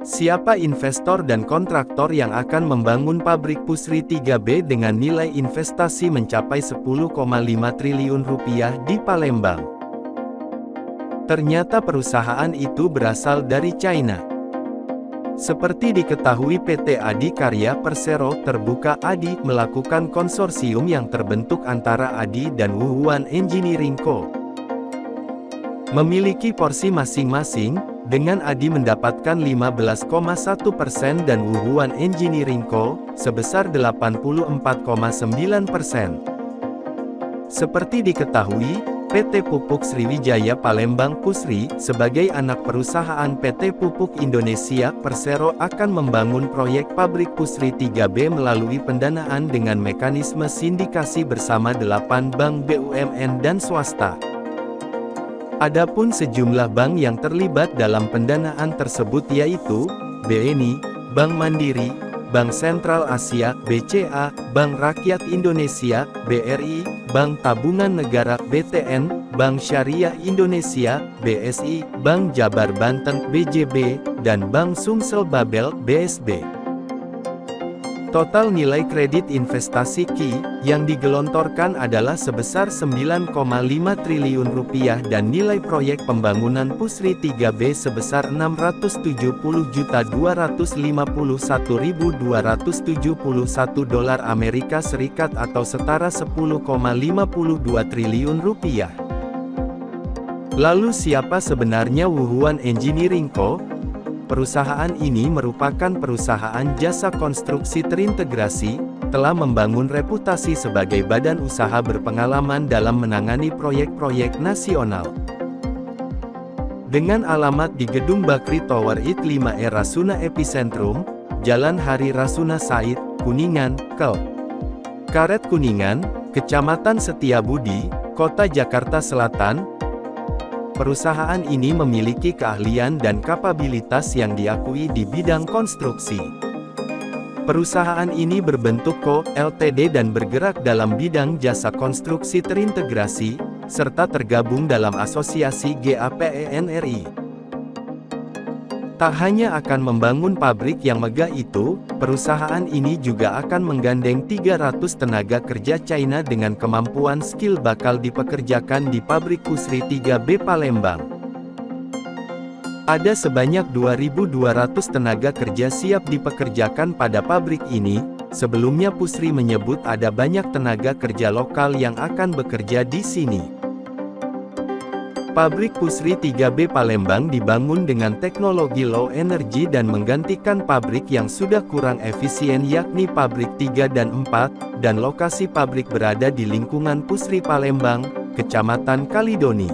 Siapa investor dan kontraktor yang akan membangun pabrik Pusri 3B dengan nilai investasi mencapai 10,5 triliun rupiah di Palembang? Ternyata perusahaan itu berasal dari China. Seperti diketahui, PT Adikarya Persero Terbuka ADI melakukan konsorsium yang terbentuk antara ADI dan Wuhuan Engineering Co. Memiliki porsi masing-masing, dengan ADI mendapatkan 15,1% dan Wuhuan Engineering Co. sebesar 84,9%. Seperti diketahui, PT Pupuk Sriwijaya Palembang Pusri, sebagai anak perusahaan PT Pupuk Indonesia Persero akan membangun proyek pabrik Pusri 3B melalui pendanaan dengan mekanisme sindikasi bersama 8 bank BUMN dan swasta. Adapun sejumlah bank yang terlibat dalam pendanaan tersebut yaitu, BNI, Bank Mandiri, Bank Sentral Asia, BCA, Bank Rakyat Indonesia, BRI, Bank Tabungan Negara, BTN, Bank Syariah Indonesia, BSI, Bank Jabar Banten, BJB, dan Bank Sumsel Babel, BSB. Total nilai kredit investasi KI, yang digelontorkan adalah sebesar 9,5 triliun rupiah dan nilai proyek pembangunan Pusri 3B sebesar 670.251.271 dolar Amerika Serikat atau setara 10,52 triliun rupiah. Lalu siapa sebenarnya Wuhuan Engineering Co.? Perusahaan ini merupakan perusahaan jasa konstruksi terintegrasi, telah membangun reputasi sebagai badan usaha berpengalaman dalam menangani proyek-proyek nasional. Dengan alamat di Gedung Bakri Tower IT 5E Rasuna Epicentrum, Jalan Hari Rasuna Said, Kuningan, Kel. Karet Kuningan, Kecamatan Setiabudi, Kota Jakarta Selatan. Perusahaan ini memiliki keahlian dan kapabilitas yang diakui di bidang konstruksi. Perusahaan ini berbentuk Co. Ltd dan bergerak dalam bidang jasa konstruksi terintegrasi, serta tergabung dalam asosiasi GAPENRI. Tak hanya akan membangun pabrik yang megah itu, perusahaan ini juga akan menggandeng 300 tenaga kerja China dengan kemampuan skill bakal dipekerjakan di pabrik Pusri 3B Palembang. Ada sebanyak 2.200 tenaga kerja siap dipekerjakan pada pabrik ini. Sebelumnya Pusri menyebut ada banyak tenaga kerja lokal yang akan bekerja di sini. Pabrik Pusri 3B Palembang dibangun dengan teknologi low energy dan menggantikan pabrik yang sudah kurang efisien yakni pabrik 3 dan 4, dan lokasi pabrik berada di lingkungan Pusri Palembang, Kecamatan Kalidoni.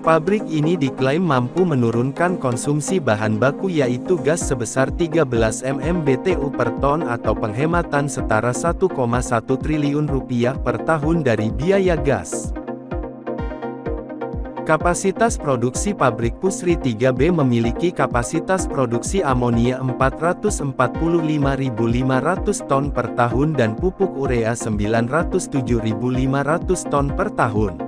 Pabrik ini diklaim mampu menurunkan konsumsi bahan baku yaitu gas sebesar 13 MMBTU per ton atau penghematan setara 1,1 triliun rupiah per tahun dari biaya gas. Kapasitas produksi pabrik Pusri 3B memiliki kapasitas produksi amonia 445.500 ton per tahun dan pupuk urea 907.500 ton per tahun.